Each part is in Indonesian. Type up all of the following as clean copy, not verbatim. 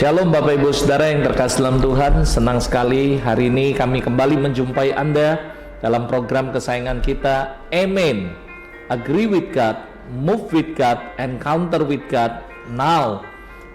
Shalom Bapak Ibu Saudara yang terkasih dalam Tuhan. Senang sekali hari ini kami kembali menjumpai Anda dalam program kesayangan kita, Amen. Agree with God, move with God, encounter with God now.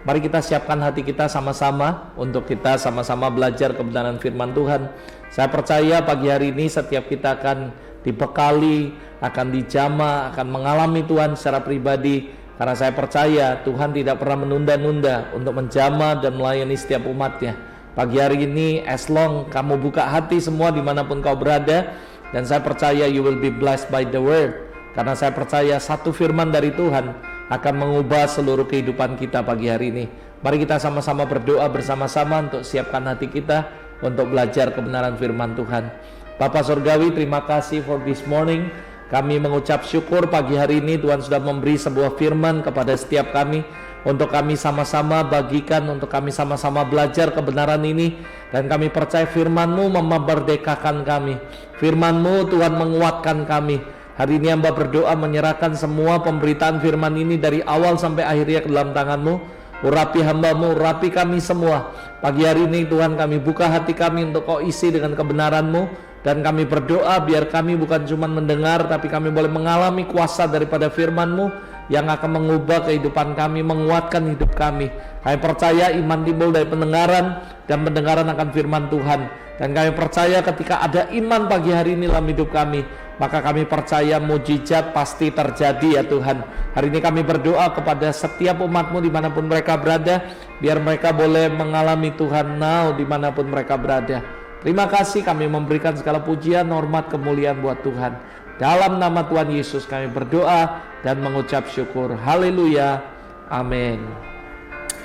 Mari kita siapkan hati kita sama-sama untuk kita sama-sama belajar kebenaran firman Tuhan. Saya percaya pagi hari ini setiap kita akan dibekali, akan dijamah, akan mengalami Tuhan secara pribadi. Karena saya percaya Tuhan tidak pernah menunda-nunda untuk menjamah dan melayani setiap umatnya. Pagi hari ini, as long kamu buka hati semua dimanapun kau berada, dan saya percaya you will be blessed by the word. Karena saya percaya satu firman dari Tuhan akan mengubah seluruh kehidupan kita pagi hari ini. Mari kita sama-sama berdoa bersama-sama untuk siapkan hati kita untuk belajar kebenaran firman Tuhan. Bapa Surgawi, terima kasih for this morning. Kami mengucap syukur pagi hari ini Tuhan sudah memberi sebuah firman kepada setiap kami, untuk kami sama-sama bagikan, untuk kami sama-sama belajar kebenaran ini. Dan kami percaya firman-Mu memerdekakan kami, firman-Mu Tuhan menguatkan kami. Hari ini hamba berdoa menyerahkan semua pemberitaan firman ini dari awal sampai akhirnya ke dalam tangan-Mu. Urapi hamba-Mu, urapi kami semua. Pagi hari ini Tuhan kami buka hati kami untuk Kau isi dengan kebenaran-Mu. Dan kami berdoa biar kami bukan cuma mendengar, tapi kami boleh mengalami kuasa daripada firman-Mu yang akan mengubah kehidupan kami, menguatkan hidup kami. Kami percaya iman timbul dari pendengaran, dan pendengaran akan firman Tuhan. Dan kami percaya ketika ada iman pagi hari ini dalam hidup kami, maka kami percaya mujizat pasti terjadi ya Tuhan. Hari ini kami berdoa kepada setiap umat-Mu dimanapun mereka berada, biar mereka boleh mengalami Tuhan now dimanapun mereka berada. Terima kasih, kami memberikan segala pujian, hormat, kemuliaan buat Tuhan. Dalam nama Tuhan Yesus kami berdoa dan mengucap syukur. Haleluya. Amin.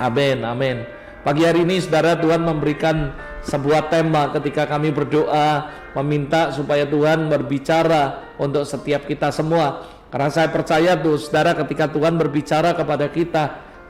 Amin. Amin. Pagi hari ini saudara, Tuhan memberikan sebuah tema ketika kami berdoa, meminta supaya Tuhan berbicara untuk setiap kita semua. Karena saya percaya tuh saudara, ketika Tuhan berbicara kepada kita,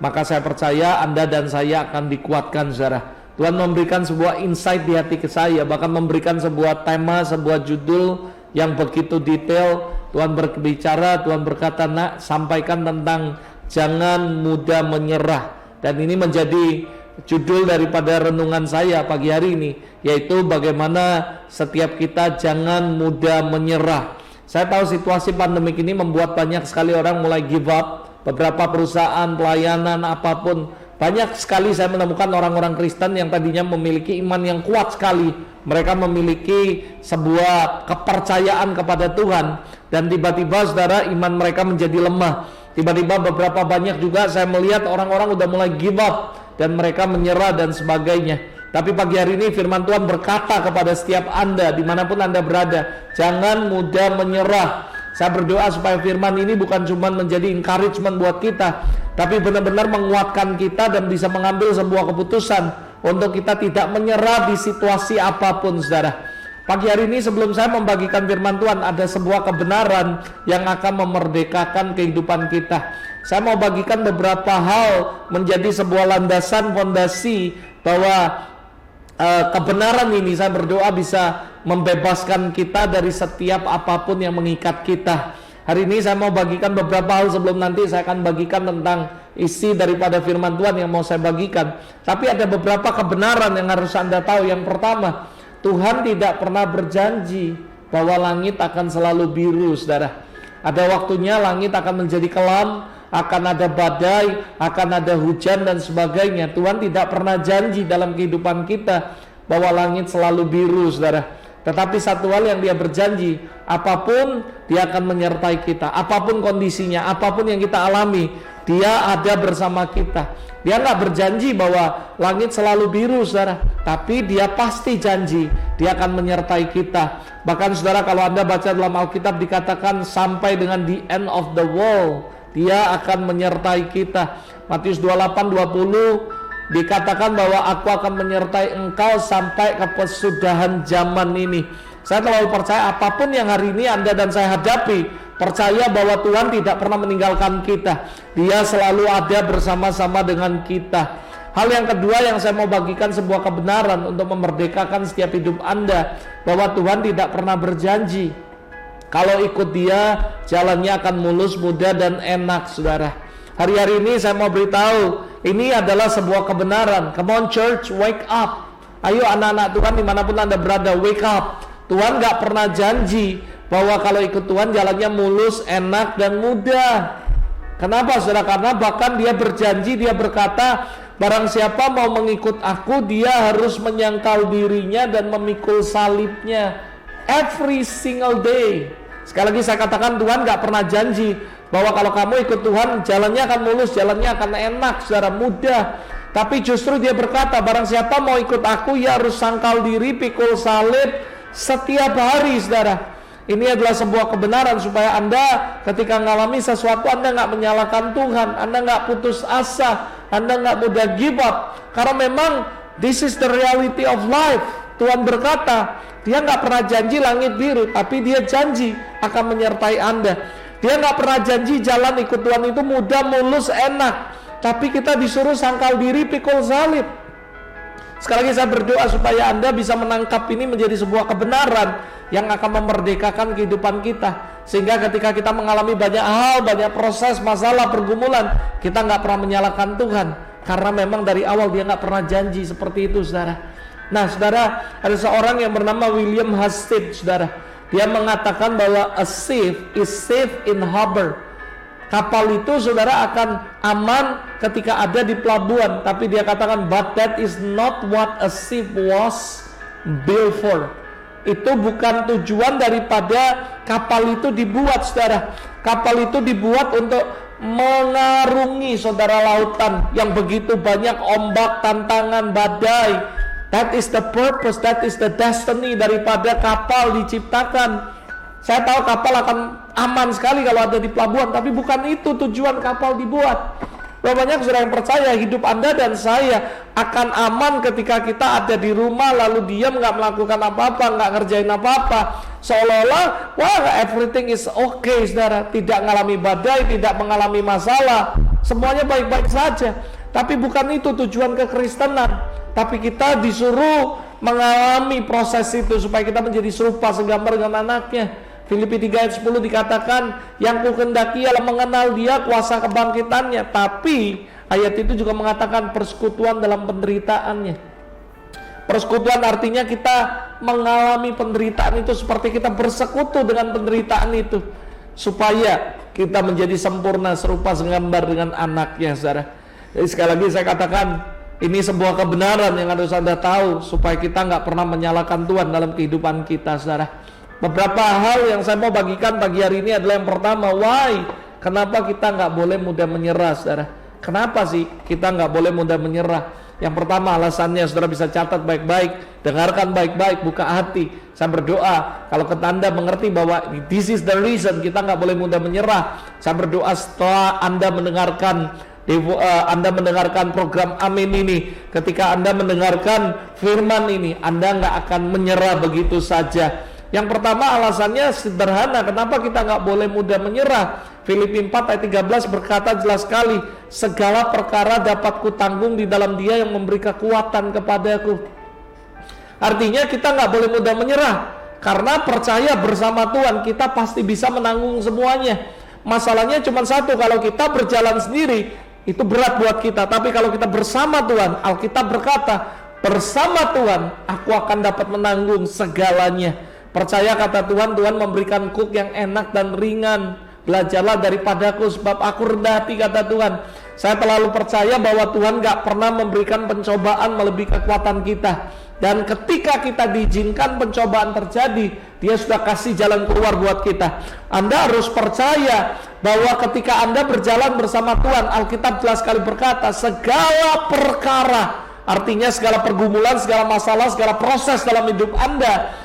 maka saya percaya Anda dan saya akan dikuatkan saudara. Tuhan memberikan sebuah insight di hati saya, bahkan memberikan sebuah tema, sebuah judul yang begitu detail. Tuhan berbicara, Tuhan berkata, nak, sampaikan tentang jangan mudah menyerah. Dan ini menjadi judul daripada renungan saya pagi hari ini, yaitu bagaimana setiap kita jangan mudah menyerah. Saya tahu situasi pandemik ini membuat banyak sekali orang mulai give up. Beberapa perusahaan, pelayanan, apapun. Banyak sekali saya menemukan orang-orang Kristen yang tadinya memiliki iman yang kuat sekali. Mereka memiliki sebuah kepercayaan kepada Tuhan, dan tiba-tiba saudara, iman mereka menjadi lemah. Tiba-tiba beberapa banyak juga saya melihat orang-orang udah mulai give up dan mereka menyerah dan sebagainya. Tapi pagi hari ini firman Tuhan berkata kepada setiap Anda dimanapun Anda berada, jangan mudah menyerah. Saya berdoa supaya firman ini bukan cuma menjadi encouragement buat kita, tapi benar-benar menguatkan kita dan bisa mengambil sebuah keputusan untuk kita tidak menyerah di situasi apapun saudara. Pagi hari ini sebelum saya membagikan firman Tuhan, ada sebuah kebenaran yang akan memerdekakan kehidupan kita. Saya mau bagikan beberapa hal menjadi sebuah landasan fondasi bahwa kebenaran ini saya berdoa bisa membebaskan kita dari setiap apapun yang mengikat kita. Hari ini saya mau bagikan beberapa hal sebelum nanti saya akan bagikan tentang isi daripada firman Tuhan yang mau saya bagikan. Tapi ada beberapa kebenaran yang harus Anda tahu. Yang pertama, Tuhan tidak pernah berjanji bahwa langit akan selalu biru saudara. Ada waktunya langit akan menjadi kelam, akan ada badai, akan ada hujan dan sebagainya. Tuhan tidak pernah janji dalam kehidupan kita bahwa langit selalu biru saudara. Tetapi satu hal yang Dia berjanji, apapun Dia akan menyertai kita, apapun kondisinya, apapun yang kita alami, Dia ada bersama kita. Dia nggak berjanji bahwa langit selalu biru saudara, tapi Dia pasti janji Dia akan menyertai kita. Bahkan saudara, kalau Anda baca dalam Alkitab dikatakan sampai dengan the end of the world Dia akan menyertai kita. Matius 28:20 dikatakan bahwa aku akan menyertai engkau sampai kesudahan zaman ini. Saya terlalu percaya apapun yang hari ini Anda dan saya hadapi, percaya bahwa Tuhan tidak pernah meninggalkan kita. Dia selalu ada bersama-sama dengan kita. Hal yang kedua yang saya mau bagikan sebuah kebenaran untuk memerdekakan setiap hidup Anda, bahwa Tuhan tidak pernah berjanji kalau ikut Dia jalannya akan mulus, mudah dan enak saudara. Hari-hari ini saya mau beritahu, Ini adalah sebuah kebenaran. Come on church, wake up. Ayo anak-anak Tuhan dimanapun Anda berada, wake up. Tuhan gak pernah janji bahwa kalau ikut Tuhan jalannya mulus, enak, dan mudah. Kenapa saudara? Karena bahkan dia berjanji, dia berkata, barang siapa mau mengikut aku, dia harus menyangkal dirinya dan memikul salibnya. Every single day. Sekali lagi saya katakan, Tuhan gak pernah janji bahwa kalau kamu ikut Tuhan jalannya akan mulus, jalannya akan enak, saudara, mudah. Tapi justru dia berkata, barang siapa mau ikut aku, ia harus sangkal diri, pikul salib setiap hari, saudara. Ini adalah sebuah kebenaran supaya Anda ketika mengalami sesuatu, Anda nggak menyalahkan Tuhan, Anda nggak putus asa, Anda nggak mudah give up. Karena memang this is the reality of life. Tuhan berkata, dia nggak pernah janji langit biru, tapi dia janji akan menyertai Anda. Dia nggak pernah janji jalan ikut Tuhan itu mudah, mulus, enak. Tapi kita disuruh sangkal diri, pikul salib. Sekali lagi saya berdoa supaya Anda bisa menangkap ini menjadi sebuah kebenaran yang akan memerdekakan kehidupan kita. Sehingga ketika kita mengalami banyak hal, banyak proses, masalah, pergumulan, kita nggak pernah menyalahkan Tuhan. Karena memang dari awal dia nggak pernah janji seperti itu, saudara. Nah, saudara, ada seorang yang bernama William Hasted, saudara. Dia mengatakan bahwa a ship is safe in harbor. Kapal itu, saudara, akan aman ketika ada di pelabuhan. Tapi dia katakan, but that is not what a ship was built for. Itu bukan tujuan daripada kapal itu dibuat, saudara. Kapal itu dibuat untuk mengarungi, saudara, lautan yang begitu banyak ombak, tantangan, badai. That is the purpose, that is the destiny daripada kapal diciptakan. Saya tahu kapal akan aman sekali kalau ada di pelabuhan, tapi bukan itu tujuan kapal dibuat. Banyak saudara yang percaya hidup Anda dan saya akan aman ketika kita ada di rumah lalu diam, nggak melakukan apa-apa, nggak ngerjain apa-apa, seolah-olah wah everything is okay, saudara. Tidak mengalami badai, tidak mengalami masalah, semuanya baik-baik saja. Tapi bukan itu tujuan kekristenan. Tapi kita disuruh mengalami proses itu supaya kita menjadi serupa segambar dengan anaknya. Filipi 3 ayat 10 dikatakan, yang kukendaki ialah mengenal dia, kuasa kebangkitannya. Tapi ayat itu juga mengatakan persekutuan dalam penderitaannya. Persekutuan artinya kita mengalami penderitaan itu seperti kita bersekutu dengan penderitaan itu, supaya kita menjadi sempurna serupa segambar dengan anaknya, saudara. Jadi sekali lagi saya katakan, ini sebuah kebenaran yang harus Anda tahu supaya kita nggak pernah menyalahkan Tuhan dalam kehidupan kita, saudara. Beberapa hal yang saya mau bagikan pagi hari ini adalah yang pertama, why? Kenapa kita nggak boleh mudah menyerah, saudara? Kenapa sih kita nggak boleh mudah menyerah? Yang pertama alasannya, saudara bisa catat baik-baik, dengarkan baik-baik, buka hati. Saya berdoa kalau Anda mengerti bahwa this is the reason kita nggak boleh mudah menyerah. Saya berdoa setelah Anda mendengarkan program Amin ini, ketika Anda mendengarkan firman ini, Anda nggak akan menyerah begitu saja. Yang pertama alasannya sederhana, kenapa kita nggak boleh mudah menyerah? Filipi 4 ayat 13 berkata jelas sekali, segala perkara dapat kutanggung di dalam Dia yang memberi kekuatan kepadaku. Artinya kita nggak boleh mudah menyerah, karena percaya bersama Tuhan kita pasti bisa menanggung semuanya. Masalahnya cuma satu, kalau kita berjalan sendiri itu berat buat kita, tapi kalau kita bersama Tuhan, Alkitab berkata, bersama Tuhan aku akan dapat menanggung segalanya. Percaya kata Tuhan, Tuhan memberikan kuk yang enak dan ringan. Belajarlah daripadaku sebab aku rendah hati, kata Tuhan. Saya terlalu percaya bahwa Tuhan gak pernah memberikan pencobaan melebihi kekuatan kita. Dan ketika kita diizinkan pencobaan terjadi, Dia sudah kasih jalan keluar buat kita. Anda harus percaya bahwa ketika Anda berjalan bersama Tuhan, Alkitab jelas sekali berkata, segala perkara, artinya segala pergumulan, segala masalah, segala proses dalam hidup Anda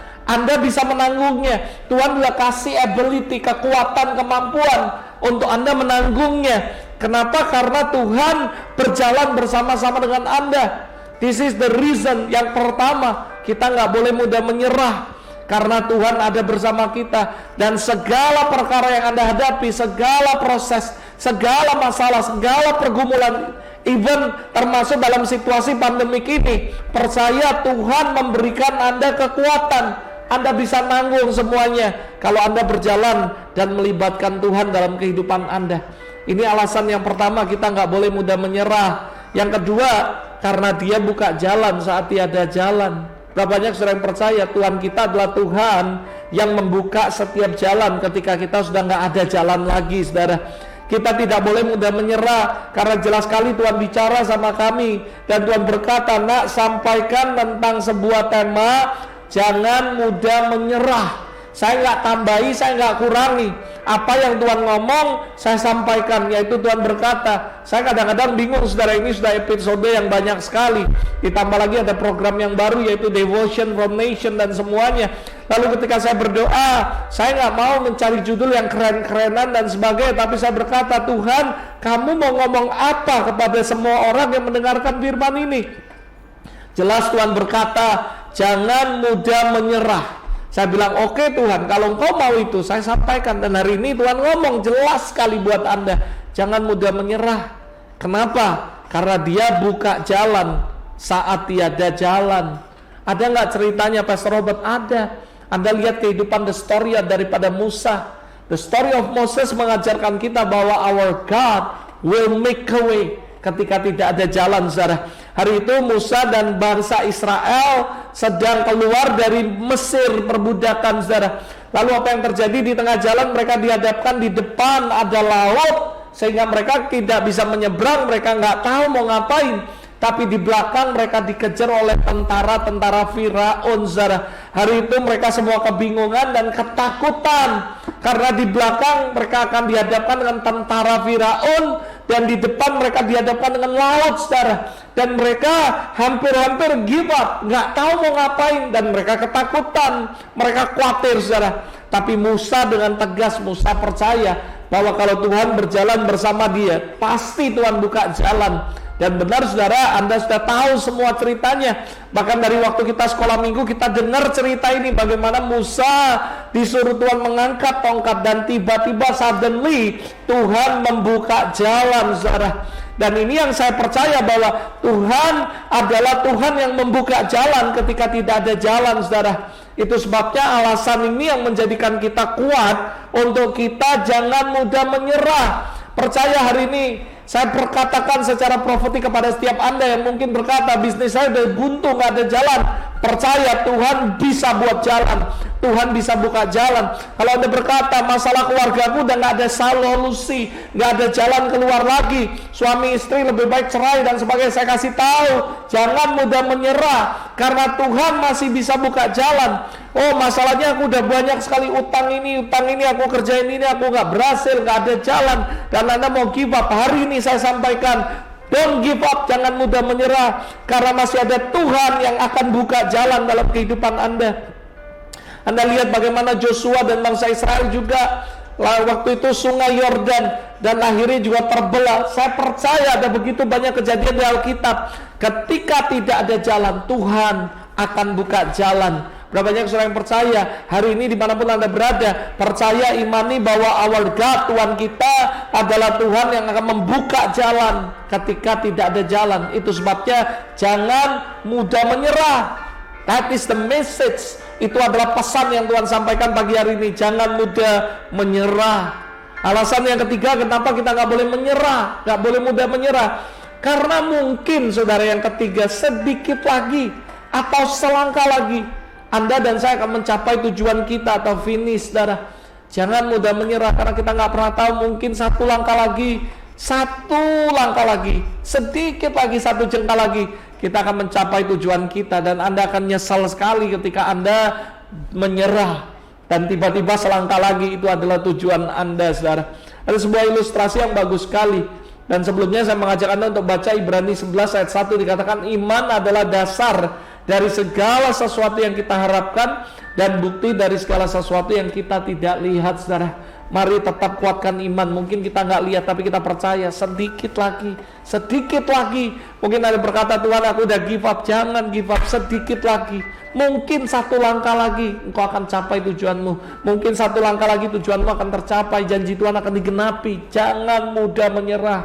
bisa menanggungnya. Tuhan sudah kasih ability, kekuatan, kemampuan untuk Anda menanggungnya. Kenapa? Karena Tuhan berjalan bersama-sama dengan Anda. This is the reason. Yang pertama, kita nggak boleh mudah menyerah, karena Tuhan ada bersama kita. Dan segala perkara yang Anda hadapi, segala proses, segala masalah, segala pergumulan, even termasuk dalam situasi pandemik ini, percaya Tuhan memberikan Anda kekuatan. Anda bisa nanggung semuanya kalau Anda berjalan dan melibatkan Tuhan dalam kehidupan Anda. Ini alasan yang pertama, kita nggak boleh mudah menyerah. Yang kedua, karena dia buka jalan saat tiada jalan. Berapa banyak saudara yang percaya Tuhan kita adalah Tuhan yang membuka setiap jalan ketika kita sudah nggak ada jalan lagi, saudara. Kita tidak boleh mudah menyerah, karena jelas sekali Tuhan bicara sama kami dan Tuhan berkata, nak, sampaikan tentang sebuah tema, jangan mudah menyerah. Saya nggak tambahi, saya nggak kurangi. Apa yang Tuhan ngomong, saya sampaikan. Yaitu Tuhan berkata, saya kadang-kadang bingung, saudara, ini sudah episode yang banyak sekali. Ditambah lagi ada program yang baru, yaitu Devotion from Nation dan semuanya. Lalu ketika saya berdoa, saya nggak mau mencari judul yang keren-kerenan dan sebagainya, tapi saya berkata, Tuhan, kamu mau ngomong apa kepada semua orang yang mendengarkan firman ini? Jelas Tuhan berkata, jangan mudah menyerah. Saya bilang, oke Tuhan, kalau Engkau mau itu, saya sampaikan. Dan hari ini Tuhan ngomong jelas sekali buat Anda, jangan mudah menyerah. Kenapa? Karena dia buka jalan saat tiada jalan. Ada nggak ceritanya Pastor Robert? Ada. Anda lihat kehidupan the story daripada Musa. The story of Moses mengajarkan kita bahwa our God will make a way ketika tidak ada jalan, saudara. Hari itu Musa dan bangsa Israel sedang keluar dari Mesir perbudakan, saudara. Lalu apa yang terjadi di tengah jalan? Mereka dihadapkan di depan ada laut, sehingga mereka tidak bisa menyeberang. Mereka nggak tahu mau ngapain. Tapi di belakang mereka dikejar oleh tentara-tentara Firaun, saudara. Hari itu mereka semua kebingungan dan ketakutan, karena di belakang mereka akan dihadapkan dengan tentara Firaun, dan di depan mereka dihadapkan dengan laut, saudara. Dan mereka hampir-hampir give up, nggak tahu mau ngapain, dan mereka ketakutan, mereka khawatir, saudara. Tapi Musa dengan tegas, Musa percaya bahwa kalau Tuhan berjalan bersama dia, pasti Tuhan buka jalan. Dan benar, saudara, Anda sudah tahu semua ceritanya. Bahkan dari waktu kita sekolah minggu, kita dengar cerita ini, bagaimana Musa disuruh Tuhan mengangkat tongkat, dan tiba-tiba suddenly Tuhan membuka jalan, saudara. Dan ini yang saya percaya, bahwa Tuhan adalah Tuhan yang membuka jalan ketika tidak ada jalan, saudara. Itu sebabnya alasan ini yang menjadikan kita kuat untuk kita jangan mudah menyerah. Percaya hari ini saya berkatakan secara profetik kepada setiap Anda yang mungkin berkata, bisnis saya udah buntu, gak ada jalan. Percaya, Tuhan bisa buat jalan, Tuhan bisa buka jalan. Kalau Anda berkata, masalah keluargaku udah gak ada solusi, gak ada jalan keluar lagi, suami istri lebih baik cerai dan sebagainya, saya kasih tahu, jangan mudah menyerah, karena Tuhan masih bisa buka jalan. Oh, masalahnya aku udah banyak sekali utang ini, aku kerjain ini, aku gak berhasil, gak ada jalan, dan Anda mau give up. Hari ini saya sampaikan, don't give up, jangan mudah menyerah, karena masih ada Tuhan yang akan buka jalan dalam kehidupan Anda. Anda lihat bagaimana Joshua dan bangsa Israel juga waktu itu sungai Yordan, dan akhirnya juga terbelah. Saya percaya ada begitu banyak kejadian di Alkitab, ketika tidak ada jalan, Tuhan akan buka jalan. Berapa banyak saudara yang percaya hari ini dimanapun Anda berada, percaya, imani bahwa our God, Tuhan kita adalah Tuhan yang akan membuka jalan ketika tidak ada jalan. Itu sebabnya jangan mudah menyerah. That is the message. Itu adalah pesan yang Tuhan sampaikan pagi hari ini. Jangan mudah menyerah. Alasan yang ketiga kenapa kita nggak boleh menyerah, nggak boleh mudah menyerah, karena mungkin saudara yang ketiga, sedikit lagi atau selangkah lagi Anda dan saya akan mencapai tujuan kita atau finish, saudara. Jangan mudah menyerah, karena kita nggak pernah tahu, mungkin satu langkah lagi, sedikit lagi, satu jengkal lagi, kita akan mencapai tujuan kita. Dan Anda akan nyesal sekali ketika Anda menyerah, dan tiba-tiba selangkah lagi itu adalah tujuan Anda, saudara. Ada sebuah ilustrasi yang bagus sekali. Dan sebelumnya saya mengajak Anda untuk baca Ibrani 11 ayat 1, dikatakan iman adalah dasar dari segala sesuatu yang kita harapkan dan bukti dari segala sesuatu yang kita tidak lihat, saudara. Mari tetap kuatkan iman. Mungkin kita nggak lihat, tapi kita percaya sedikit lagi. Mungkin ada berkata, Tuhan aku udah give up. Jangan give up, sedikit lagi. Mungkin satu langkah lagi engkau akan capai tujuanmu. Mungkin satu langkah lagi tujuanmu akan tercapai, janji Tuhan akan digenapi. Jangan mudah menyerah.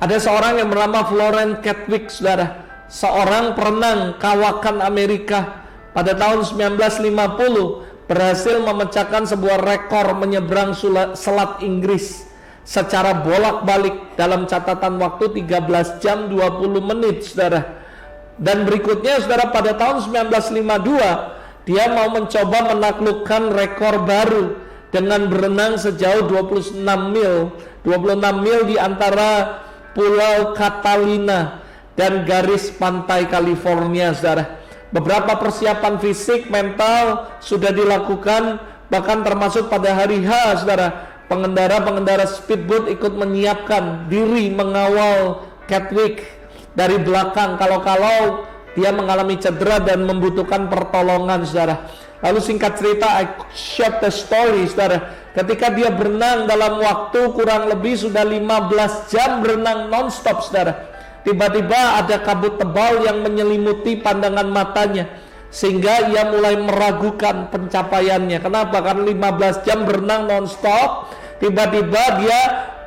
Ada seorang yang bernama Florence Chadwick, saudara, seorang perenang kawakan Amerika. Pada tahun 1950 berhasil memecahkan sebuah rekor menyeberang Selat Inggris. secara bolak-balik dalam catatan waktu 13 jam 20 menit, saudara. Dan berikutnya, saudara, pada tahun 1952 dia mau mencoba menaklukkan rekor baru dengan berenang sejauh 26 mil di antara Pulau Catalina dan garis pantai California, saudara. Beberapa persiapan fisik, mental sudah dilakukan, bahkan termasuk pada hari H, saudara. Pengendara speedboat ikut menyiapkan diri mengawal Chadwick dari belakang kalau dia mengalami cedera dan membutuhkan pertolongan, saudara. Lalu singkat cerita, I short the story, saudara. Ketika dia berenang dalam waktu kurang lebih sudah 15 jam berenang non-stop, saudara, tiba-tiba ada kabut tebal yang menyelimuti pandangan matanya, sehingga ia mulai meragukan pencapaiannya. Kenapa? Karena 15 jam berenang non-stop, tiba-tiba dia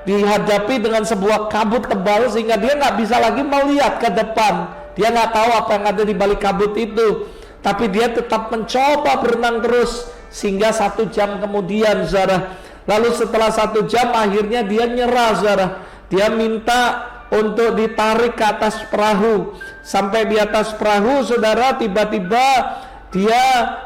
dihadapi dengan sebuah kabut tebal sehingga dia nggak bisa lagi melihat ke depan. Dia nggak tahu apa yang ada di balik kabut itu, tapi dia tetap mencoba berenang terus sehingga 1 jam kemudian, saudara. Lalu setelah 1 jam akhirnya dia nyerah, saudara. Dia minta untuk ditarik ke atas perahu. Sampai di atas perahu, saudara, tiba-tiba dia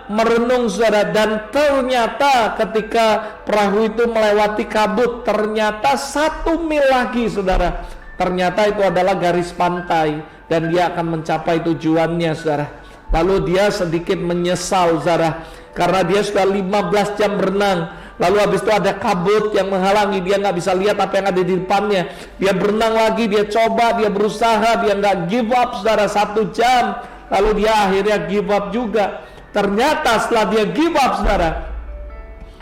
merenung, saudara, dan ternyata ketika perahu itu melewati kabut, ternyata 1 mil lagi, saudara, ternyata itu adalah garis pantai dan dia akan mencapai tujuannya, saudara. Lalu dia sedikit menyesal, saudara, karena dia sudah 15 jam berenang. Lalu habis itu ada kabut yang menghalangi, dia nggak bisa lihat apa yang ada di depannya. Dia berenang lagi, dia coba, dia berusaha, dia nggak give up, saudara, 1 jam. Lalu dia akhirnya give up juga. Ternyata setelah dia give up, saudara,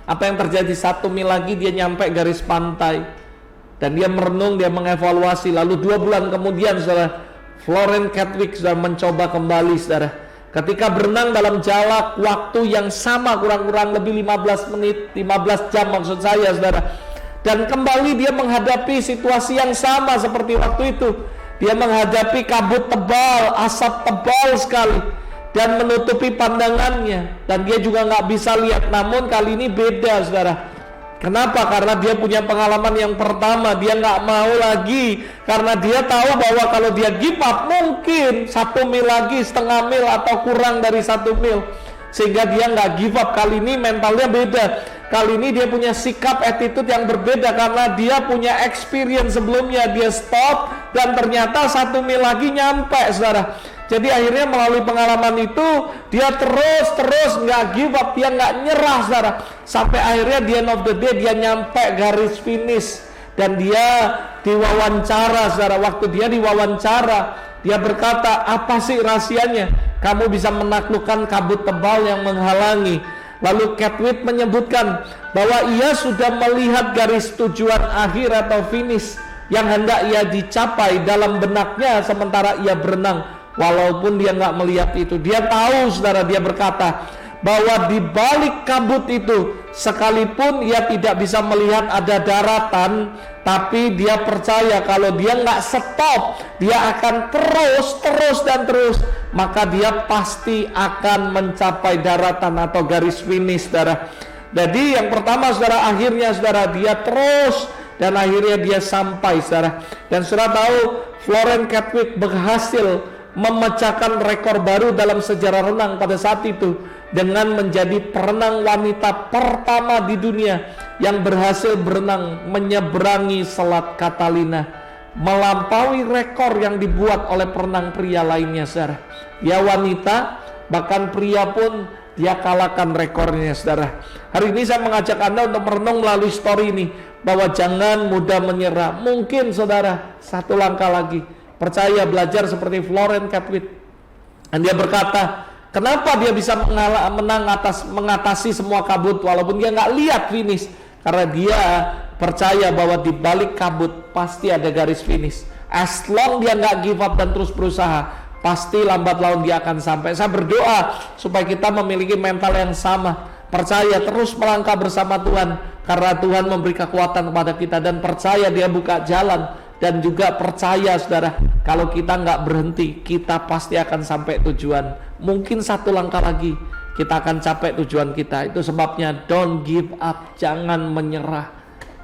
apa yang terjadi? 1 mil lagi dia nyampe garis pantai dan dia merenung, dia mengevaluasi. Lalu 2 bulan kemudian, saudara, Florence Chadwick sudah mencoba kembali, saudara. Ketika berenang dalam jalak waktu yang sama, kurang-kurang lebih 15 menit, 15 jam maksud saya, saudara. Dan kembali dia menghadapi situasi yang sama seperti waktu itu. Dia menghadapi kabut tebal, asap tebal sekali dan menutupi pandangannya, dan dia juga nggak bisa lihat. Namun kali ini beda, saudara. Kenapa? Karena dia punya pengalaman yang pertama. Dia nggak mau lagi karena dia tahu bahwa kalau dia give up mungkin 1 mil lagi, setengah mil atau kurang dari 1 mil, sehingga dia nggak give up. Kali ini mentalnya beda. Kali ini dia punya sikap, attitude yang berbeda karena dia punya experience sebelumnya. Dia stop dan ternyata 1 mil lagi nyampe, saudara. Jadi akhirnya melalui pengalaman itu dia terus nggak give up, dia nggak nyerah, saudara. Sampai akhirnya di end of the day dia nyampe garis finish dan dia diwawancara, saudara. Waktu dia diwawancara, dia berkata, apa sih rahasianya kamu bisa menaklukkan kabut tebal yang menghalangi? Lalu Chadwick menyebutkan bahwa ia sudah melihat garis tujuan akhir atau finish yang hendak ia dicapai dalam benaknya sementara ia berenang. Walaupun dia nggak melihat itu, dia tahu, saudara. Dia berkata bahwa di balik kabut itu, sekalipun ia tidak bisa melihat ada daratan, tapi dia percaya kalau dia nggak stop, dia akan terus, maka dia pasti akan mencapai daratan atau garis finish, saudara. Jadi yang pertama, saudara, akhirnya, saudara, dia terus dan akhirnya dia sampai, saudara. Dan saudara tahu, Florence Chadwick berhasil memecahkan rekor baru dalam sejarah renang pada saat itu dengan menjadi perenang wanita pertama di dunia yang berhasil berenang menyeberangi Selat Catalina, melampaui rekor yang dibuat oleh perenang pria lainnya, saudara. Dia wanita, bahkan pria pun dia kalahkan rekornya, saudara. Hari ini saya mengajak Anda untuk merenung melalui story ini bahwa jangan mudah menyerah. Mungkin, saudara, 1 langkah lagi. Percaya, belajar seperti Florence Chadwick. Dan dia berkata, kenapa dia bisa mengatasi semua kabut walaupun dia nggak lihat finish? Karena dia percaya bahwa di balik kabut pasti ada garis finish. As long dia nggak give up dan terus berusaha, pasti lambat laun dia akan sampai. Saya berdoa supaya kita memiliki mental yang sama. Percaya, terus melangkah bersama Tuhan, karena Tuhan memberi kekuatan kepada kita, dan percaya dia buka jalan. Dan juga percaya, saudara, kalau kita nggak berhenti, kita pasti akan sampai tujuan. Mungkin 1 langkah lagi kita akan capai tujuan kita. Itu sebabnya don't give up, jangan menyerah.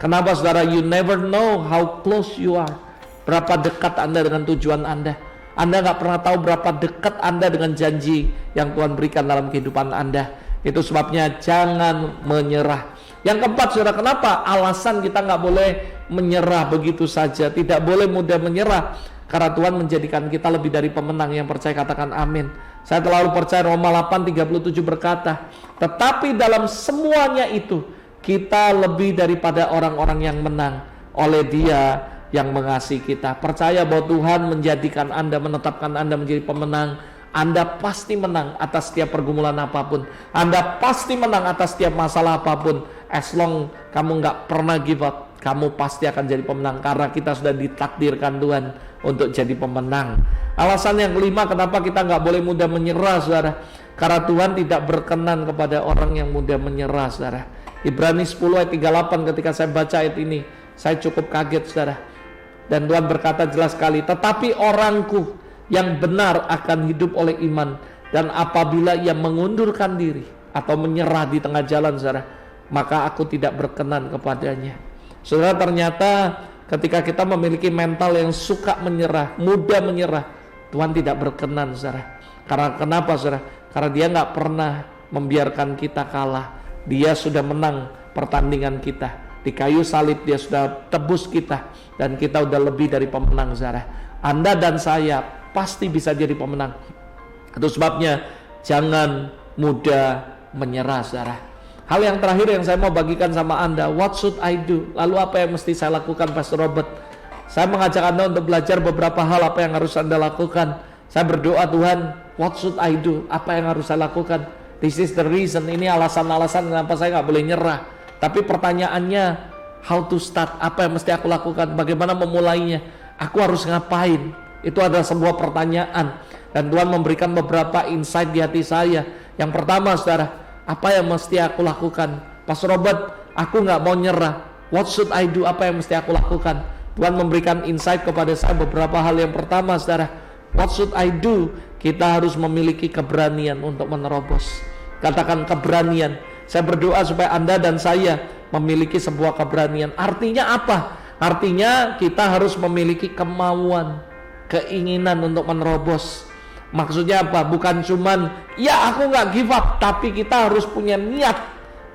Kenapa saudara? You never know how close you are. Berapa dekat Anda dengan tujuan Anda. Anda gak pernah tahu berapa dekat Anda dengan janji yang Tuhan berikan dalam kehidupan Anda. Itu sebabnya jangan menyerah. Yang keempat saudara, kenapa alasan kita gak boleh menyerah begitu saja. Tidak boleh mudah menyerah. Karena Tuhan menjadikan kita lebih dari pemenang. Yang percaya katakan amin. Saya terlalu percaya Roma 8:37 berkata, tetapi dalam semuanya itu kita lebih daripada orang-orang yang menang oleh Dia yang mengasihi kita. Percaya bahwa Tuhan menjadikan Anda, menetapkan Anda menjadi pemenang. Anda pasti menang atas setiap pergumulan apapun. Anda pasti menang atas setiap masalah apapun. As long kamu nggak pernah give up, kamu pasti akan jadi pemenang. Karena kita sudah ditakdirkan Tuhan untuk jadi pemenang. Alasan yang kelima kenapa kita nggak boleh mudah menyerah, saudara. Karena Tuhan tidak berkenan kepada orang yang mudah menyerah, saudara. Ibrani 10 ayat 38 ketika saya baca ayat ini, saya cukup kaget, saudara. Dan Tuhan berkata jelas sekali, tetapi orangku yang benar akan hidup oleh iman. Dan apabila ia mengundurkan diri atau menyerah di tengah jalan, saudara, maka aku tidak berkenan kepadanya. Saudara, ternyata ketika kita memiliki mental yang suka menyerah, mudah menyerah, Tuhan tidak berkenan, saudara. Karena kenapa, saudara? Karena Dia nggak pernah membiarkan kita kalah. Dia sudah menang pertandingan kita. Di kayu salib Dia sudah tebus kita, dan kita udah lebih dari pemenang, saudara. Anda dan saya pasti bisa jadi pemenang. Itu sebabnya jangan mudah menyerah, saudara. Hal yang terakhir yang saya mau bagikan sama Anda, what should I do? Lalu apa yang mesti saya lakukan, Pastor Robert? Saya mengajak Anda untuk belajar beberapa hal apa yang harus Anda lakukan. Saya berdoa, Tuhan, what should I do? Apa yang harus saya lakukan? This is the reason. Ini alasan-alasan kenapa saya nggak boleh nyerah. Tapi pertanyaannya, how to start? Apa yang mesti aku lakukan? Bagaimana memulainya? Aku harus ngapain? Itu adalah sebuah pertanyaan. Dan Tuhan memberikan beberapa insight di hati saya. Yang pertama, saudara, apa yang mesti aku lakukan? Pastor Robert, aku nggak mau nyerah. What should I do? Apa yang mesti aku lakukan? Tuhan memberikan insight kepada saya beberapa hal. Yang pertama, saudara, what should I do? Kita harus memiliki keberanian untuk menerobos. Katakan keberanian. Saya berdoa supaya Anda dan saya memiliki sebuah keberanian. Artinya apa? Artinya kita harus memiliki kemauan, keinginan untuk menerobos. Maksudnya apa? Bukan cuman ya aku nggak give up, tapi kita harus punya niat.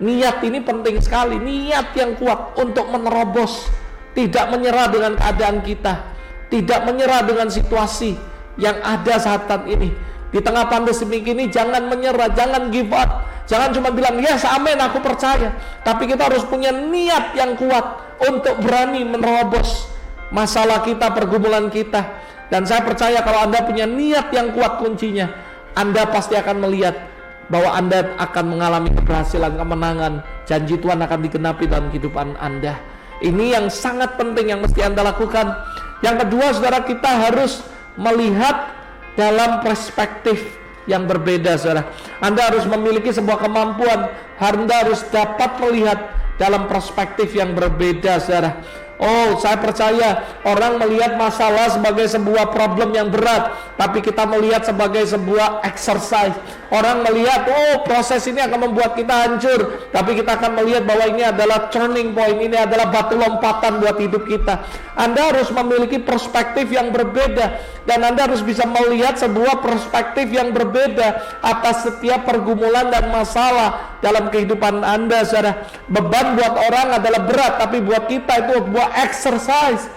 Niat ini penting sekali. Niat yang kuat untuk menerobos. Tidak menyerah dengan keadaan kita. Tidak menyerah dengan situasi yang ada saat ini. Di tengah pandemi ini jangan menyerah, jangan give up. Jangan cuma bilang yes amin aku percaya. Tapi kita harus punya niat yang kuat untuk berani menerobos masalah kita, pergumulan kita. Dan saya percaya kalau Anda punya niat yang kuat, kuncinya Anda pasti akan melihat bahwa Anda akan mengalami keberhasilan, kemenangan. Janji Tuhan akan digenapi dalam kehidupan Anda. Ini yang sangat penting yang mesti Anda lakukan. Yang kedua, saudara, kita harus melihat dalam perspektif yang berbeda, saudara. Anda harus memiliki sebuah kemampuan. Anda harus dapat melihat dalam perspektif yang berbeda, saudara. Oh, saya percaya orang melihat masalah sebagai sebuah problem yang berat, tapi kita melihat sebagai sebuah exercise. Orang melihat, oh proses ini akan membuat kita hancur, tapi kita akan melihat bahwa ini adalah turning point, ini adalah batu lompatan buat hidup kita. Anda harus memiliki perspektif yang berbeda, dan Anda harus bisa melihat sebuah perspektif yang berbeda atas setiap pergumulan dan masalah dalam kehidupan Anda, saudara. Beban buat orang adalah berat, tapi buat kita itu buat exercise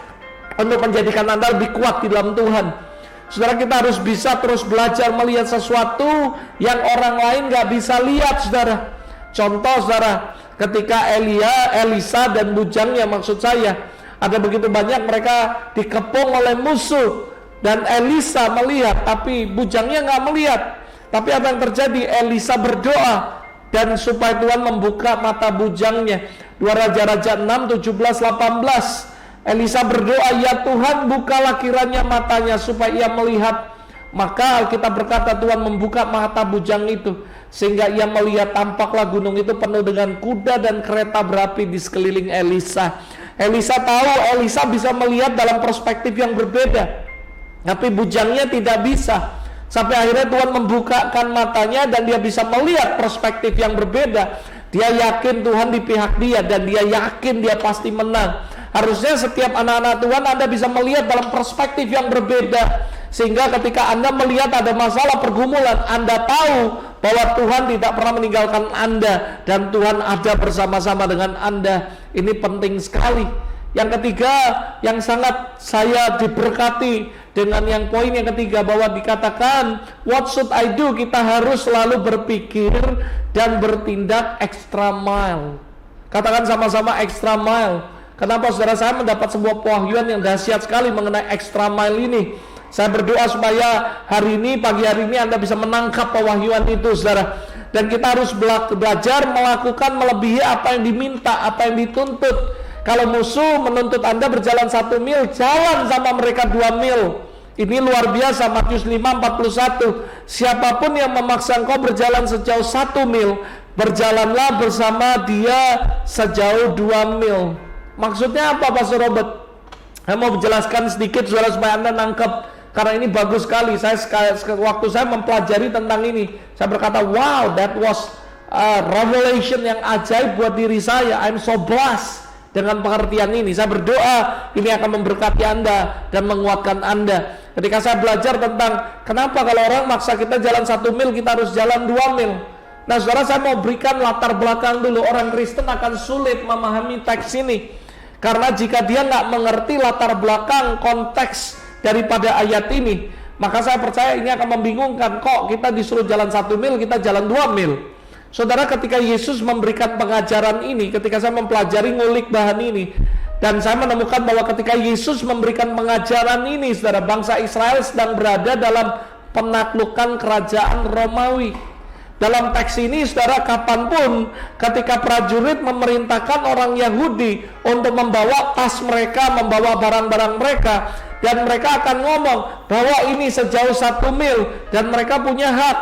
untuk menjadikan Anda lebih kuat di dalam Tuhan. Saudara, kita harus bisa terus belajar melihat sesuatu yang orang lain gak bisa lihat, saudara. Contoh, saudara, ketika Elisa dan bujangnya, maksud saya, ada begitu banyak mereka dikepung oleh musuh, dan Elisa melihat, tapi bujangnya gak melihat. Tapi apa yang terjadi? Elisa berdoa, dan supaya Tuhan membuka mata bujangnya. 2 Raja-Raja 6, 17, 18. Elisa berdoa, ya Tuhan bukalah kiranya matanya supaya ia melihat. Maka kita berkata Tuhan membuka mata bujang itu, sehingga ia melihat tampaklah gunung itu penuh dengan kuda dan kereta berapi di sekeliling Elisa. Elisa tahu Elisa bisa melihat dalam perspektif yang berbeda, tapi bujangnya tidak bisa. Sampai akhirnya Tuhan membukakan matanya dan dia bisa melihat perspektif yang berbeda. Dia yakin Tuhan di pihak dia, dan dia yakin dia pasti menang. Harusnya setiap anak-anak Tuhan Anda bisa melihat dalam perspektif yang berbeda, sehingga ketika Anda melihat ada masalah pergumulan, Anda tahu bahwa Tuhan tidak pernah meninggalkan Anda, dan Tuhan ada bersama-sama dengan Anda. Ini penting sekali. Yang ketiga, yang sangat saya diberkati dengan yang poin yang ketiga, bahwa dikatakan what should I do? Kita harus selalu berpikir dan bertindak extra mile. Katakan sama-sama extra mile. Kenapa saudara? Saya mendapat sebuah pewahyuan yang dahsyat sekali mengenai extra mile ini. Saya berdoa supaya hari ini, pagi hari ini Anda bisa menangkap pewahyuan itu, saudara. Dan kita harus belajar melakukan melebihi apa yang diminta, apa yang dituntut. Kalau musuh menuntut Anda berjalan 1 mil, jalan sama mereka 2 mil. Ini luar biasa. Matius 5:41. Siapapun yang memaksa engkau berjalan sejauh 1 mil, berjalanlah bersama dia sejauh 2 mil. Maksudnya apa, Pastor Robert? Saya mau menjelaskan sedikit saudara supaya Anda nangkep, karena ini bagus sekali. Waktu saya mempelajari tentang ini, saya berkata, wow, that was revelation yang ajaib buat diri saya. I'm so blessed dengan pengertian ini. Saya berdoa ini akan memberkati Anda dan menguatkan Anda. Ketika saya belajar tentang kenapa kalau orang maksa kita jalan 1 mil, kita harus jalan 2 mil. Nah saudara, saya mau berikan latar belakang dulu. Orang Kristen akan sulit memahami teks ini, karena jika dia nggak mengerti latar belakang konteks daripada ayat ini, maka saya percaya ini akan membingungkan. Kok kita disuruh jalan 1 mil, kita jalan 2 mil? Saudara, ketika Yesus memberikan pengajaran ini, ketika saya mempelajari ngulik bahan ini, dan saya menemukan bahwa ketika Yesus memberikan pengajaran ini, saudara, bangsa Israel sedang berada dalam penaklukan kerajaan Romawi. Dalam teks ini, saudara, kapanpun ketika prajurit memerintahkan orang Yahudi untuk membawa tas mereka, membawa barang-barang mereka, dan mereka akan ngomong bahwa ini sejauh 1 mil, dan mereka punya hak,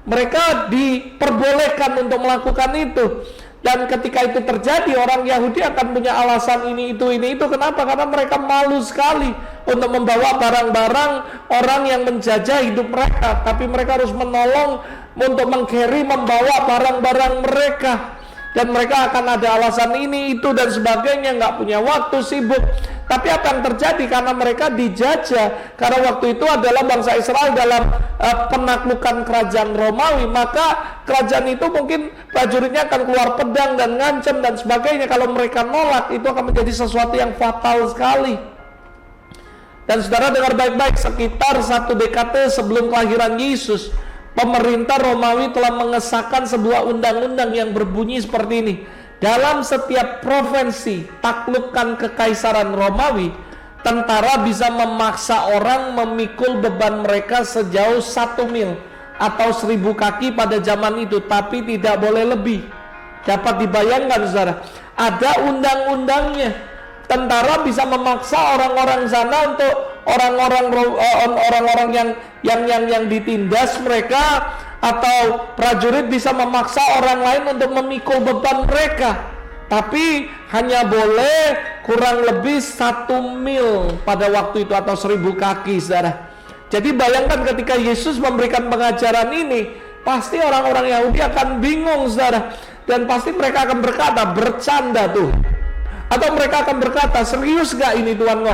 mereka diperbolehkan untuk melakukan itu. Dan ketika itu terjadi, orang Yahudi akan punya alasan ini itu. Kenapa? Karena mereka malu sekali untuk membawa barang-barang orang yang menjajah hidup mereka, tapi mereka harus menolong untuk meng-carry, membawa barang-barang mereka. Dan mereka akan ada alasan ini, itu, dan sebagainya, nggak punya waktu, sibuk. Tapi apa yang terjadi? Karena mereka dijajah, karena waktu itu adalah bangsa Israel dalam penaklukan kerajaan Romawi, maka kerajaan itu mungkin prajuritnya akan keluar pedang dan ngancam dan sebagainya. Kalau mereka nolak, itu akan menjadi sesuatu yang fatal sekali. Dan saudara dengar baik-baik, sekitar 1 dekade sebelum kelahiran Yesus, pemerintah Romawi telah mengesahkan sebuah undang-undang yang berbunyi seperti ini. Dalam setiap provinsi taklukkan kekaisaran Romawi, tentara bisa memaksa orang memikul beban mereka sejauh 1 mil atau 1000 kaki pada zaman itu, tapi tidak boleh lebih. Dapat dibayangkan saudara, ada undang-undangnya. Tentara bisa memaksa orang-orang sana untuk orang-orang yang ditindas mereka, atau prajurit bisa memaksa orang lain untuk memikul beban mereka, tapi hanya boleh kurang lebih 1 mil pada waktu itu, atau 1000 kaki, saudara. Jadi bayangkan ketika Yesus memberikan pengajaran ini, pasti orang-orang Yahudi akan bingung, saudara, dan pasti mereka akan berkata, bercanda tuh, atau mereka akan berkata, serius gak ini Tuhan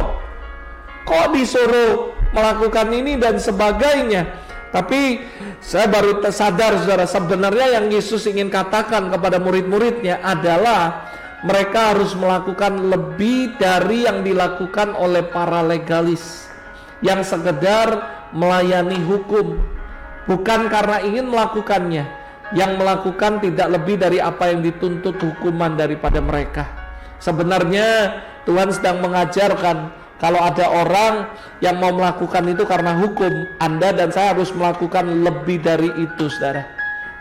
kok disuruh melakukan ini dan sebagainya. Tapi saya baru sadar, saudara, sebenarnya yang Yesus ingin katakan kepada murid-muridnya adalah mereka harus melakukan lebih dari yang dilakukan oleh para legalis yang sekedar melayani hukum, bukan karena ingin melakukannya, yang melakukan tidak lebih dari apa yang dituntut hukuman daripada mereka. Sebenarnya Tuhan sedang mengajarkan, kalau ada orang yang mau melakukan itu karena hukum, Anda dan saya harus melakukan lebih dari itu, saudara.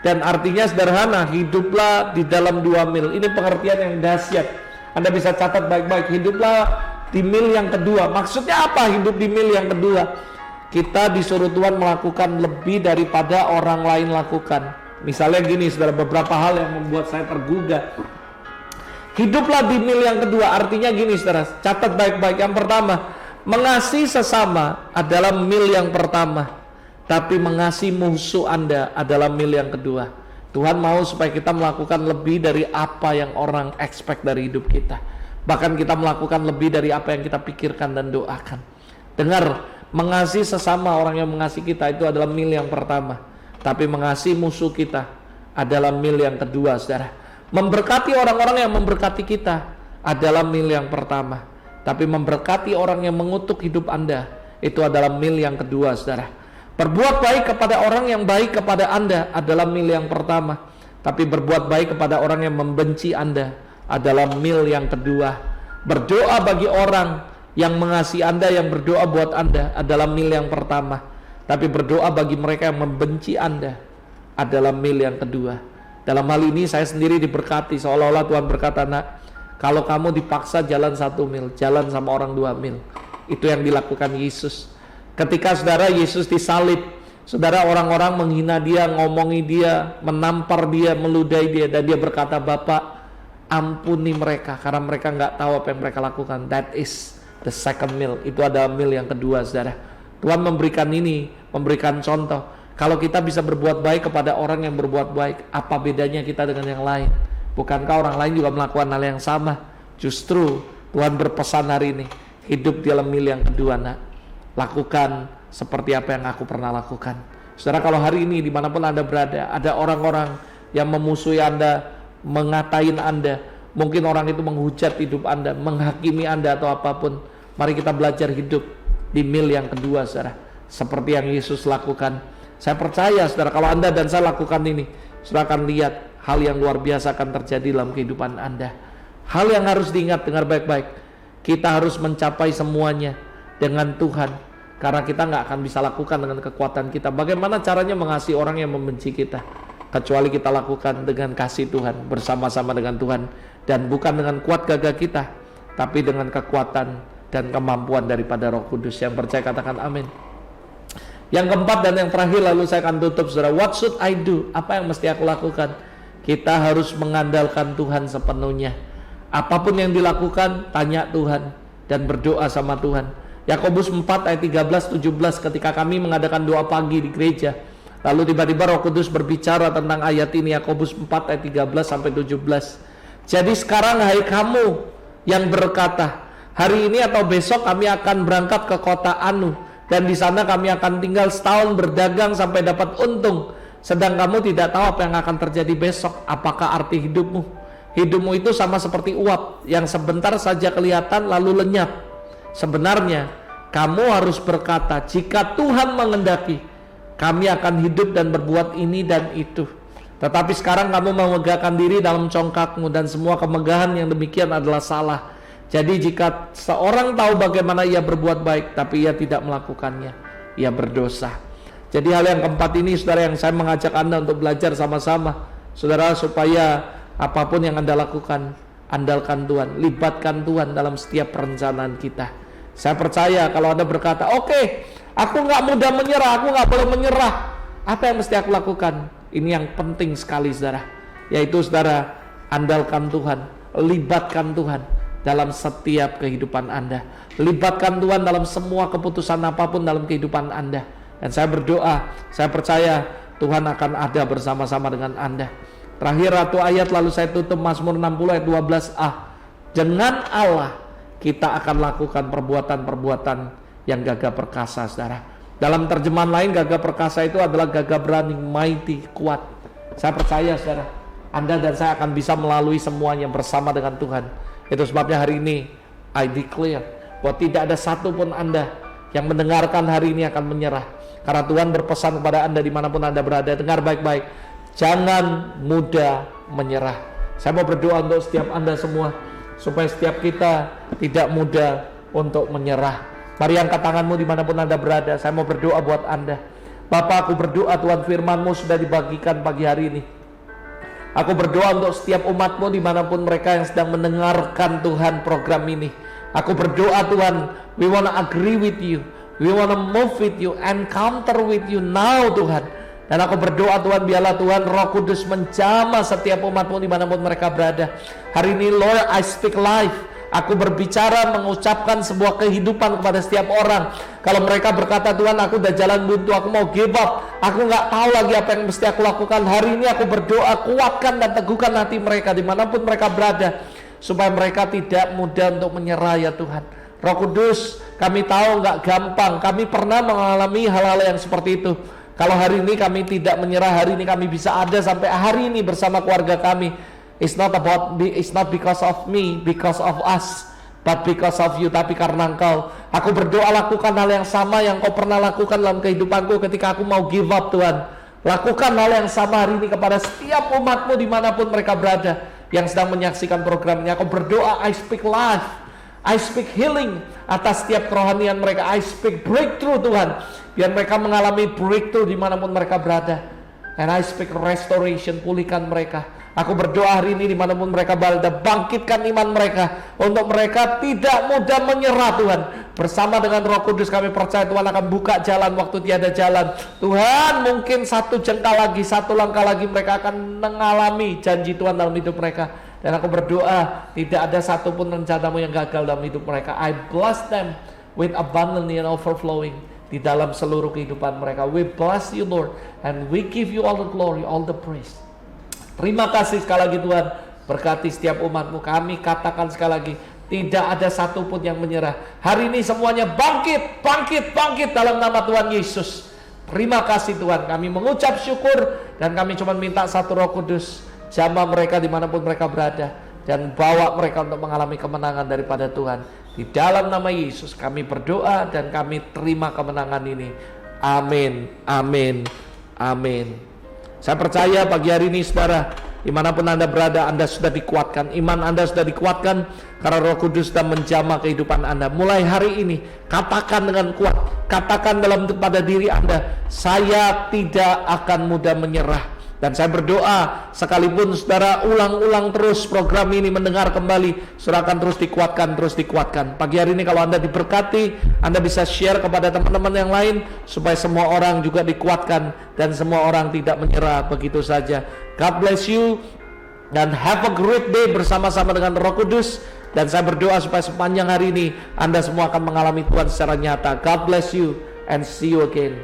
Dan artinya sederhana, hiduplah di dalam 2 mil. Ini pengertian yang dahsyat. Anda bisa catat baik-baik, hiduplah di mil yang kedua. Maksudnya apa hidup di mil yang kedua? Kita disuruh Tuhan melakukan lebih daripada orang lain lakukan. Misalnya gini, saudara, beberapa hal yang membuat saya tergugah. Hiduplah di mil yang kedua, artinya gini, saudara, catat baik-baik. Yang pertama, mengasihi sesama adalah mil yang pertama, tapi mengasihi musuh Anda adalah mil yang kedua. Tuhan mau supaya kita melakukan lebih dari apa yang orang expect dari hidup kita. Bahkan kita melakukan lebih dari apa yang kita pikirkan dan doakan. Dengar, mengasihi sesama orang yang mengasihi kita itu adalah mil yang pertama. Tapi mengasihi musuh kita adalah mil yang kedua, saudara. Memberkati orang-orang yang memberkati kita adalah mil yang pertama. Tapi memberkati orang yang mengutuk hidup Anda, itu adalah mil yang kedua, saudara. Berbuat baik kepada orang yang baik kepada Anda adalah mil yang pertama. Tapi berbuat baik kepada orang yang membenci Anda adalah mil yang kedua. Berdoa bagi orang yang mengasihi Anda, yang berdoa buat Anda adalah mil yang pertama. Tapi berdoa bagi mereka yang membenci Anda adalah mil yang kedua. Dalam hal ini saya sendiri diberkati, seolah-olah Tuhan berkata, nak, kalau kamu dipaksa jalan 1 mil, jalan sama orang 2 mil. Itu yang dilakukan Yesus. Ketika saudara Yesus disalib, saudara, orang-orang menghina dia, ngomongi dia, menampar dia, meludahi dia, dan dia berkata, Bapak, ampuni mereka karena mereka nggak tahu apa yang mereka lakukan. That is the second meal. Itu adalah meal yang kedua, saudara. Tuhan memberikan ini, memberikan contoh. Kalau kita bisa berbuat baik kepada orang yang berbuat baik, apa bedanya kita dengan yang lain? Bukankah orang lain juga melakukan hal yang sama? Justru Tuhan berpesan hari ini, hidup dalam meal yang kedua, nak. Lakukan seperti apa yang aku pernah lakukan. Saudara, kalau hari ini dimanapun Anda berada, ada orang-orang yang memusuhi Anda, mengatain Anda, mungkin orang itu menghujat hidup Anda, menghakimi Anda atau apapun. Mari kita belajar hidup di mil yang kedua, saudara, seperti yang Yesus lakukan. Saya percaya, saudara, kalau Anda dan saya lakukan ini, saudara akan lihat hal yang luar biasa akan terjadi dalam kehidupan Anda. Hal yang harus diingat, dengar baik-baik, kita harus mencapai semuanya dengan Tuhan, karena kita nggak akan bisa lakukan dengan kekuatan kita. Bagaimana caranya mengasihi orang yang membenci kita? Kecuali kita lakukan dengan kasih Tuhan, bersama-sama dengan Tuhan, dan bukan dengan kuat gagah kita, tapi dengan kekuatan dan kemampuan daripada Roh Kudus. Yang percaya katakan amin. Yang keempat dan yang terakhir, lalu saya akan tutup, saudara. What should I do? Apa yang mesti aku lakukan? Kita harus mengandalkan Tuhan sepenuhnya. Apapun yang dilakukan, tanya Tuhan dan berdoa sama Tuhan. Yakobus 4 ayat 13-17, ketika kami mengadakan doa pagi di gereja, lalu tiba-tiba Roh Kudus berbicara tentang ayat ini, Yakobus 4 ayat 13-17. Jadi sekarang hai kamu yang berkata, hari ini atau besok kami akan berangkat ke kota Anu, dan di sana kami akan tinggal setahun berdagang sampai dapat untung. Sedang kamu tidak tahu apa yang akan terjadi besok. Apakah arti hidupmu? Hidupmu itu sama seperti uap yang sebentar saja kelihatan lalu lenyap. Sebenarnya kamu harus berkata, jika Tuhan mengendaki, kami akan hidup dan berbuat ini dan itu. Tetapi sekarang kamu memegahkan diri dalam congkakmu, dan semua kemegahan yang demikian adalah salah. Jadi jika seorang tahu bagaimana ia berbuat baik, tapi ia tidak melakukannya, ia berdosa. Jadi hal yang keempat ini, saudara, yang saya mengajak Anda untuk belajar sama-sama, saudara, supaya apapun yang Anda lakukan, andalkan Tuhan, libatkan Tuhan dalam setiap perencanaan kita. Saya percaya kalau Anda berkata, oke, aku nggak mudah menyerah, aku nggak boleh menyerah, apa yang mesti aku lakukan? Ini yang penting sekali, saudara, yaitu saudara, andalkan Tuhan, libatkan Tuhan dalam setiap kehidupan Anda. Libatkan Tuhan dalam semua keputusan apapun dalam kehidupan Anda. Dan saya berdoa, saya percaya Tuhan akan ada bersama-sama dengan Anda. Terakhir satu ayat, lalu saya tutup, Mazmur 60 ayat 12a. Dengan Allah kita akan lakukan perbuatan-perbuatan yang gagah perkasa, saudara. Dalam terjemahan lain, gagah perkasa itu adalah gagah berani, mighty, kuat. Saya percaya, saudara, Anda dan saya akan bisa melalui semuanya bersama dengan Tuhan. Itu sebabnya hari ini I declare bahwa tidak ada satupun Anda yang mendengarkan hari ini akan menyerah. Karena Tuhan berpesan kepada Anda dimanapun Anda berada, dengar baik-baik, jangan mudah menyerah. Saya mau berdoa untuk setiap Anda semua, supaya setiap kita tidak mudah untuk menyerah. Mari angkat tanganmu dimanapun Anda berada. Saya mau berdoa buat Anda. Bapak, aku berdoa Tuhan, firman-Mu sudah dibagikan pagi hari ini. Aku berdoa untuk setiap umat-Mu dimanapun mereka yang sedang mendengarkan Tuhan program ini. Aku berdoa Tuhan, we wanna agree with you, we wanna move with you, encounter with you now Tuhan. Dan aku berdoa Tuhan, biarlah Tuhan Roh Kudus menjamah setiap umat-Mu dimanapun mereka berada. Hari ini Lord, I speak life, Aku berbicara, mengucapkan sebuah kehidupan kepada setiap orang. Kalau mereka berkata, Tuhan, aku udah jalan buntu, aku mau give up, aku nggak tahu lagi apa yang mesti aku lakukan. Hari ini aku berdoa, kuatkan dan teguhkan hati mereka dimanapun mereka berada, supaya mereka tidak mudah untuk menyerah ya Tuhan. Roh Kudus, kami tahu nggak gampang, kami pernah mengalami hal-hal yang seperti itu. Kalau hari ini kami tidak menyerah, hari ini kami bisa ada sampai hari ini bersama keluarga kami. It's not because of me, because of us, but because of you. Tapi karena Engkau, aku berdoa lakukan hal yang sama yang Kau pernah lakukan dalam kehidupanku ketika aku mau give up Tuhan. Lakukan hal yang sama hari ini kepada setiap umat-Mu dimanapun mereka berada yang sedang menyaksikan program ini. Aku berdoa, I speak life, I speak healing atas setiap kerohanian mereka. I speak breakthrough Tuhan, biar mereka mengalami breakthrough dimanapun mereka berada. And I speak restoration, pulihkan mereka. Aku berdoa hari ini dimanapun mereka berada, bangkitkan iman mereka, untuk mereka tidak mudah menyerah Tuhan. Bersama dengan Roh Kudus kami percaya Tuhan akan buka jalan waktu tiada jalan. Tuhan, mungkin satu jengkal lagi, satu langkah lagi mereka akan mengalami janji Tuhan dalam hidup mereka. Dan aku berdoa tidak ada satupun rencanamu yang gagal dalam hidup mereka. I bless them with abundantly and overflowing di dalam seluruh kehidupan mereka. We bless you Lord, and we give you all the glory, all the praise. Terima kasih sekali lagi Tuhan, berkati setiap umat-Mu. Kami katakan sekali lagi, tidak ada satupun yang menyerah. Hari ini semuanya bangkit, bangkit, bangkit dalam nama Tuhan Yesus. Terima kasih Tuhan, kami mengucap syukur, dan kami cuma minta satu Roh Kudus, jamah mereka dimanapun mereka berada, dan bawa mereka untuk mengalami kemenangan daripada Tuhan. Di dalam nama Yesus kami berdoa dan kami terima kemenangan ini. Amin, amin, amin. Saya percaya pagi hari ini saudara, dimanapun Anda berada, Anda sudah dikuatkan, iman Anda sudah dikuatkan, karena Roh Kudus sudah menjamah kehidupan Anda. Mulai hari ini, katakan dengan kuat, katakan dalam pada diri Anda, saya tidak akan mudah menyerah. Dan saya berdoa, sekalipun saudara ulang-ulang terus program ini, mendengar kembali, saudara akan terus dikuatkan, terus dikuatkan. Pagi hari ini kalau Anda diberkati, Anda bisa share kepada teman-teman yang lain, supaya semua orang juga dikuatkan, dan semua orang tidak menyerah begitu saja. God bless you, dan have a great day bersama-sama dengan Roh Kudus. Dan saya berdoa supaya sepanjang hari ini, Anda semua akan mengalami Tuhan secara nyata. God bless you, and see you again.